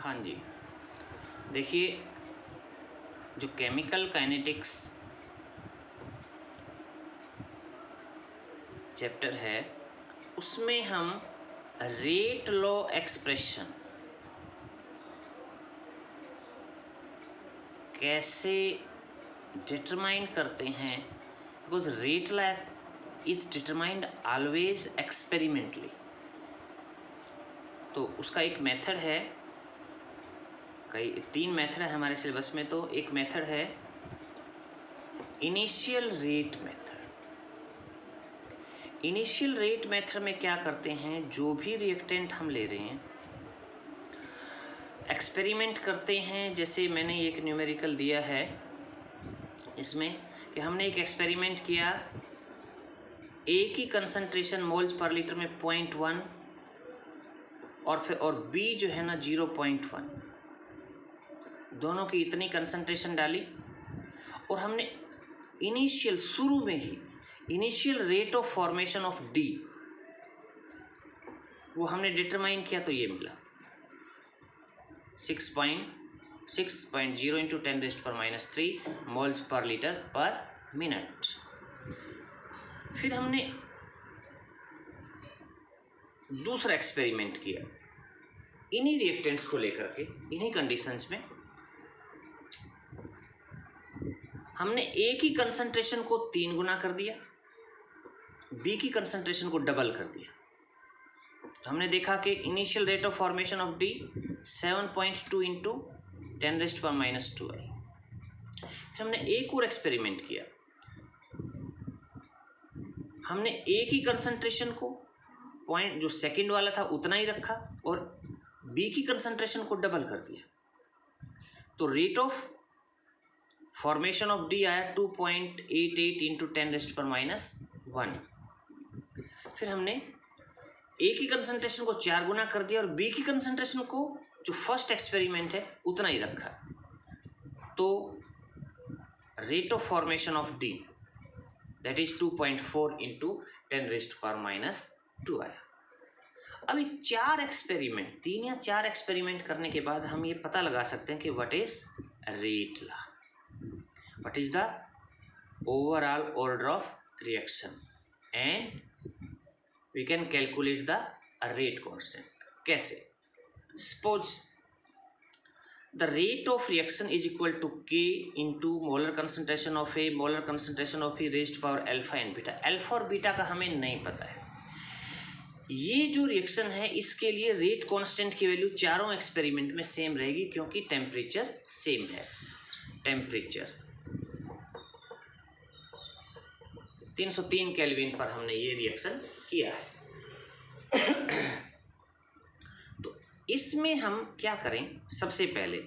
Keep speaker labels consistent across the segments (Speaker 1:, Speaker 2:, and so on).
Speaker 1: हाँ जी, देखिए जो केमिकल काइनेटिक्स चैप्टर है उसमें हम रेट लॉ एक्सप्रेशन कैसे डिटरमाइन करते हैं, because rate law is determined always experimentally. तो उसका एक मेथड है, कई 3 मेथड है हमारे सिलेबस में। तो एक मेथड है initial rate method. Initial rate method में क्या करते हैं, जो भी रिएक्टेंट हम ले रहे हैं एक्सपेरिमेंट करते हैं। जैसे मैंने एक न्यूमेरिकल दिया है इसमें कि हमने एक एक्सपेरिमेंट किया, ए की कंसंट्रेशन मोल्स पर लीटर में 0.1 और बी जो है ना 0.1, दोनों की इतनी कंसंट्रेशन डाली और हमने इनिशियल शुरू में ही initial rate of formation of D वो हमने डिटरमाइन किया। तो ये मिला 6.0 into 10⁻³ moles per litre per minute. फिर हमने दूसरा एक्सपेरिमेंट किया इन्हीं रिएक्टेंट्स को लेकर के, इन्हीं कंडीशंस में हमने ए की कंसंट्रेशन को 3 गुना कर दिया, बी की कंसंट्रेशन को डबल कर दिया। तो हमने देखा कि initial rate of formation of D 7.2 into 10⁻²। फिर हमने एक और एक्सपेरिमेंट किया, हमने ए की कंसंट्रेशन को पॉइंट जो सेकंड वाला था उतना ही रखा और बी की कंसंट्रेशन को डबल कर दिया। तो rate of formation of D आया 2.88 इंटू 10⁻⁻1। फिर हमने ए की कंसंट्रेशन को 4 गुना कर दिया और बी की कंसंट्रेशन को जो फर्स्ट एक्सपेरिमेंट है उतना ही रखा। तो rate of formation of D that is 2.4 into 10⁻² आया। अभी 4 एक्सपेरिमेंट, 3 या 4 एक्सपेरिमेंट करने के बाद हम ये पता लगा सकते हैं कि what is rate law, what is the overall order of reaction and we can calculate the rate constant. कैसे? Suppose the rate of reaction is equal to के into molar concentration of A, molar concentration of E raised power alpha and beta. Alpha और beta का हमें नहीं पता है। ये जो रिएक्शन है इसके लिए रेट कांस्टेंट की वैल्यू चारों एक्सपेरिमेंट में सेम रहेगी क्योंकि टेम्परेचर सेम है। टेम्परेचर 303 केल्विन पर हमने ये रिएक्शन किया है। तो इसमें हम क्या करें, सबसे पहले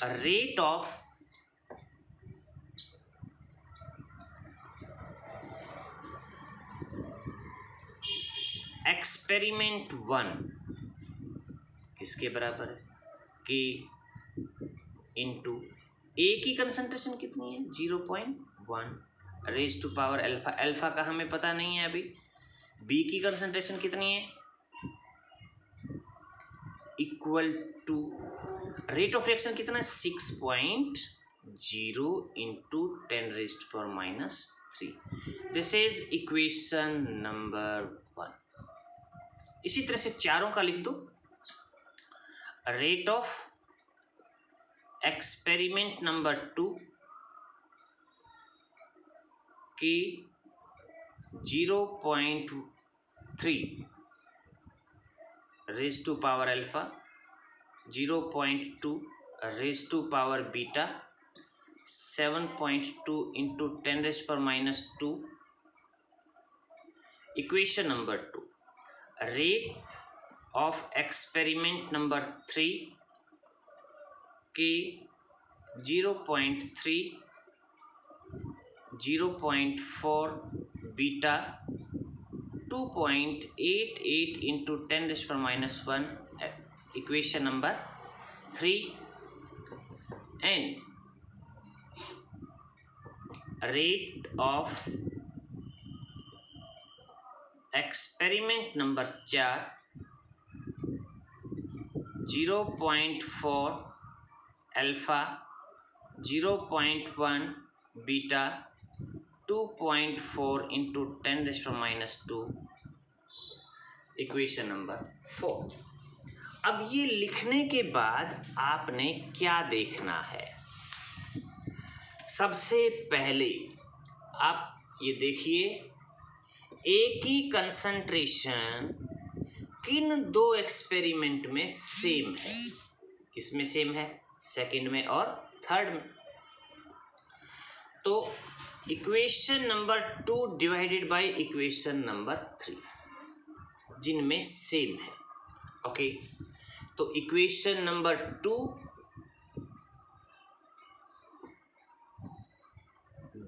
Speaker 1: रेट ऑफ एक्सपेरिमेंट 1 किसके बराबर है, के इंटू ए की कंसंट्रेशन कितनी है 0.1 raise to power alpha. Alpha का हमें पता नहीं है अभी। बी की कंसंट्रेशन कितनी है equal to rate of reaction कितना है 6.0 into 10⁻⁻3। This is equation number 1। इसी तरह से चारों का लिख दो। रेट ऑफ एक्सपेरिमेंट नंबर 2 की 0.3 raise to power alpha, 0.2 raise to power beta, 7.2 into 10⁻⁻2। Equation number 2 rate of experiment number 3 के 0.3, 0.4 beta, 2.88 into 10⁻⁻1। Equation number 3 and rate of experiment number 4 0.4 alpha, 0.1 beta, 2.4 into 10⁻², equation number 4। अब ये लिखने के बाद आपने क्या देखना है? सबसे पहले आप ये देखिए, एक ही कंसंट्रेशन किन दो एक्सपेरिमेंट में सेम है। किसमें सेम है? सेकंड में और थर्ड में। तो equation number 2 divided by equation number 3 जिनमें सेम है। ओके, तो equation number 2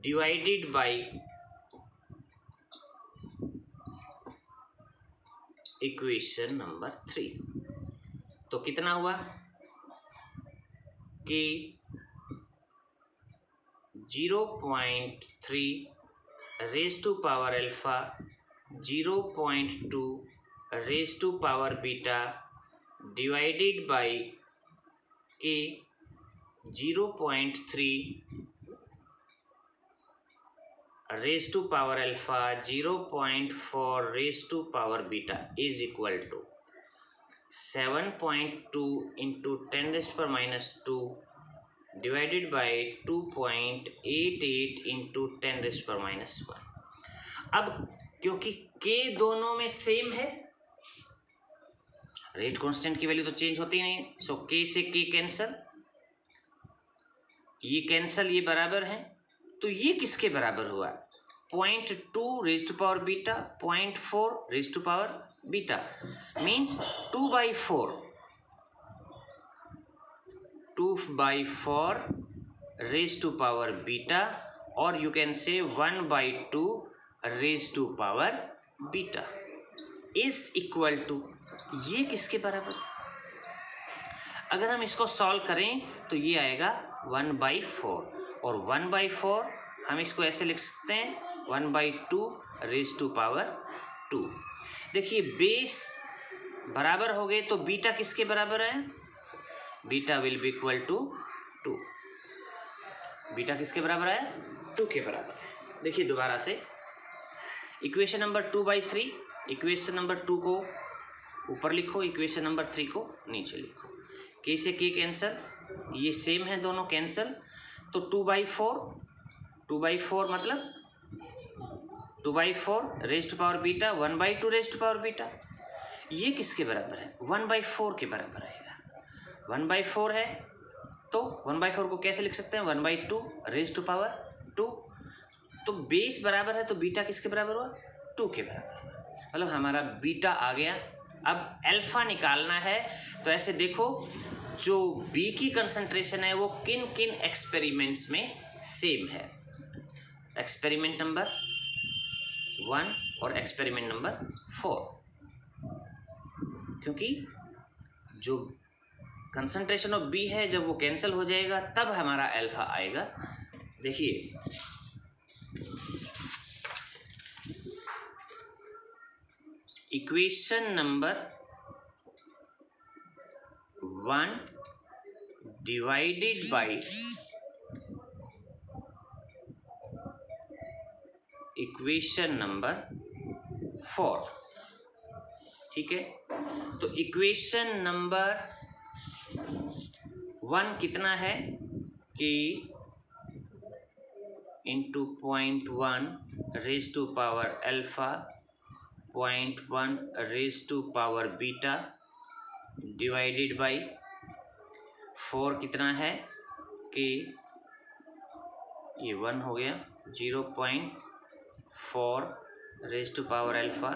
Speaker 1: divided by equation number 3, तो कितना हुआ कि 0.3 raise to power alpha, 0.2 raise to power beta divided by k 0.3 raise to power alpha, 0.4 raise to power beta is equal to 7.2 into 10⁻² divided by 2.88 into 10⁻1। अब क्योंकि k दोनों में same है, rate constant की वैल्यू तो change होती नहीं, सो के से के कैंसल, ये कैंसल, ये बराबर है। तो ये किसके बराबर हुआ? 0.2 raise to power beta, 0.4 raise to power beta, means 2/4 raise to power beta, और you can say 1/2 raise to power beta is equal to, ये किसके बराबर? अगर हम इसको सॉल्व करें तो ये आएगा 1/4, और 1/4 हम इसको ऐसे लिख सकते हैं 1/2 रेज़ टू पावर 2। देखिए बेस बराबर हो गए तो बीटा किसके बराबर है? Beta will be equal to 2। Beta किसके बराबर है? 2 के बराबर है। देखिए दोबारा से इक्वेशन नंबर 2/3, इक्वेशन नंबर 2 को ऊपर लिखो, इक्वेशन नंबर 3 को नीचे लिखो। के से के कैंसल, ये सेम है दोनों, कैंसल, तो 2/4 मतलब 2/4 raise to power beta, 1/2 raise to power beta, ये किसके बराबर है? 1/4 के बराबर आएगा। 1/4 है तो 1/4 को कैसे लिख सकते हैं? 1/2 रेज़ टू पावर 2। तो बेस बराबर है तो बीटा किसके बराबर हुआ? 2 के बराबर, मतलब हमारा बीटा आ गया। अब अल्फा निकालना है, तो ऐसे देखो जो बी की कंसंट्रेशन है वो किन किन एक्सपेरिमेंट्स में सेम है। एक्सपेरिमेंट नंबर 1 और एक्सपेरिमेंट नंबर 4, क्योंकि जो कंसंट्रेशन ऑफ बी है जब वो कैंसिल हो जाएगा तब हमारा अल्फा आएगा। देखिए equation number 1 divided by equation number 4, ठीक है। तो इक्वेशन नंबर 1 कितना है कि into 0.1 raise to power alpha, 0.1 raise to power beta divided by 4 कितना है कि ये 1 हो गया, 0.4 raise to power alpha,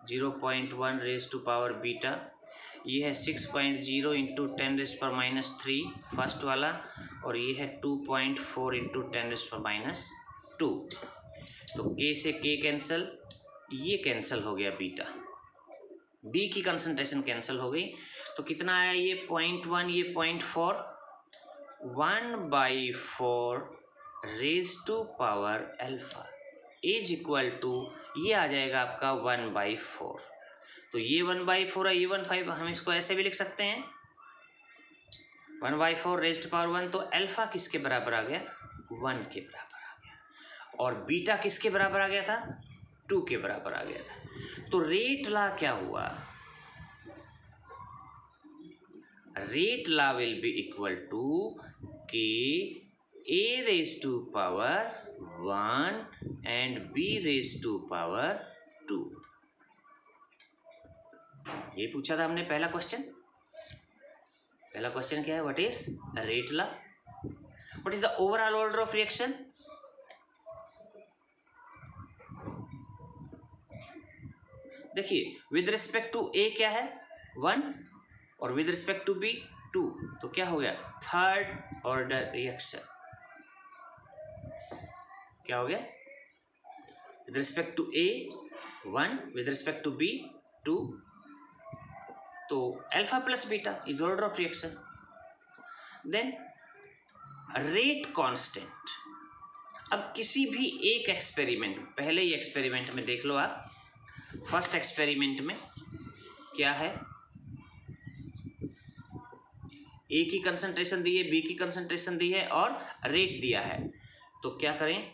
Speaker 1: 0.1 raise to power beta, ये है 6.0 इंटू 10⁻³ फर्स्ट वाला, और ये है 2.4 इंटू 10⁻²। तो के से के कैंसल, ये कैंसल हो गया, बीटा बी की कंसंट्रेशन कैंसिल हो गई। तो कितना आया? ये 0.1, ये 0.4, 1/4 raise to power alpha is equal to, ये आ जाएगा आपका 1/4। तो ये 1/4 है, ये 1/5, हम इसको ऐसे भी लिख सकते हैं 1/4 रेज्ड पावर 1, तो अल्फा किसके बराबर आ गया? 1 के बराबर आ गया। और बीटा किसके बराबर आ गया था? 2 के बराबर आ गया था। तो रेट लॉ क्या हुआ? Rate law will be equal to k a raise to power 1 and b raise to power 2। ये पूछा था हमने पहला क्वेश्चन। पहला क्वेश्चन क्या है? What is rate law? What is the overall order of reaction? देखिए, विद रिस्पेक्ट टू ए क्या है? 1 और विद रिस्पेक्ट टू बी 2, तो क्या हो गया? Third order reaction. क्या हो गया? With respect to a 1, with respect to b 2, तो alpha plus beta is order of reaction. Then rate constant. अब किसी भी एक एक्सपेरिमेंट, पहले ही एक्सपेरिमेंट में देख लो आप, फर्स्ट एक्सपेरिमेंट में क्या है? ए की कंसंट्रेशन दी है, बी की कंसंट्रेशन दी है और रेट दिया है। तो क्या करें?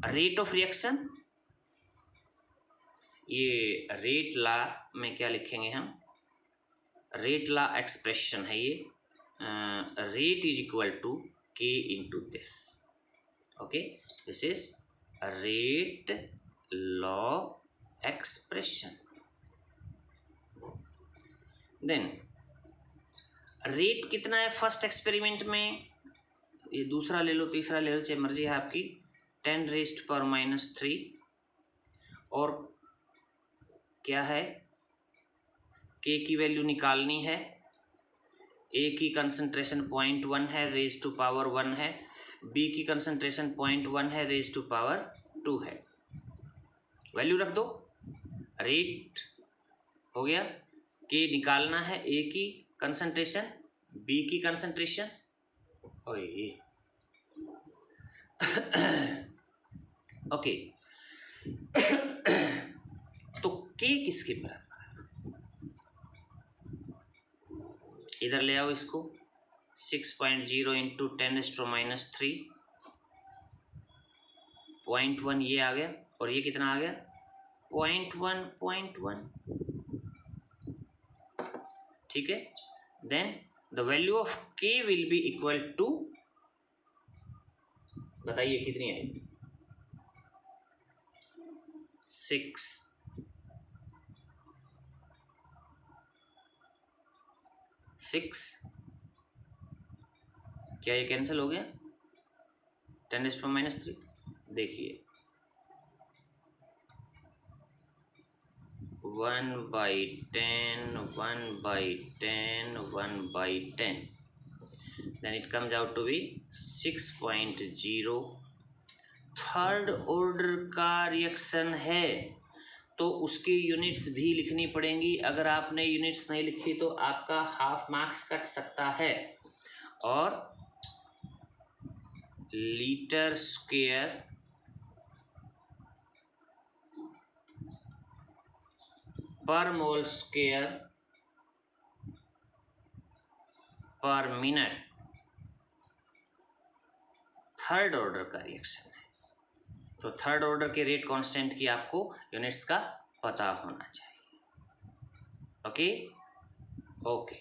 Speaker 1: रेट ऑफ रिएक्शन, ये रेट लॉ में क्या लिखेंगे हम? रेट लॉ एक्सप्रेशन है ये, रेट इज इक्वल टू के into this. Okay, this is rate law expression. Then rate कितना है फर्स्ट एक्सपेरिमेंट में? ये दूसरा ले लो, तीसरा ले लो, चाहे मर्जी है आपकी। 10 रेज्ड पावर -3 और क्या है? के की वैल्यू निकालनी है। ए की कंसंट्रेशन 0.1 है, रेज टू पावर 1 है। बी की कंसंट्रेशन 0.1 है, रेज टू पावर 2 है। वैल्यू रख दो, रेट हो गया। के निकालना है, ए की कंसंट्रेशन, बी की कंसंट्रेशन। ओके, तो के किसके बराबर? इधर ले आओ इसको। 6.0 इंटू 10⁻³ 0.1 ये आ गया, और ये कितना आ गया? 0.1। ठीक है। देन द वैल्यू ऑफ के विल बी इक्वल टू, बताइए कितनी है? 6। क्या ये कैंसिल हो गया? 10⁻³ देखिए, 1/10, 1/10, 1/10, then it comes out to be 6.0। Third order का रिएक्शन है तो उसकी यूनिट्स भी लिखनी पड़ेंगी। अगर आपने यूनिट्स नहीं लिखी तो आपका हाफ मार्क्स कट सकता है। और लीटर स्क्वायर पर मोल स्क्वायर पर मिनट थर्ड ऑर्डर का रिएक्शन है। तो थर्ड ऑर्डर के रेट कांस्टेंट की आपको यूनिट्स का पता होना चाहिए। Okay okay.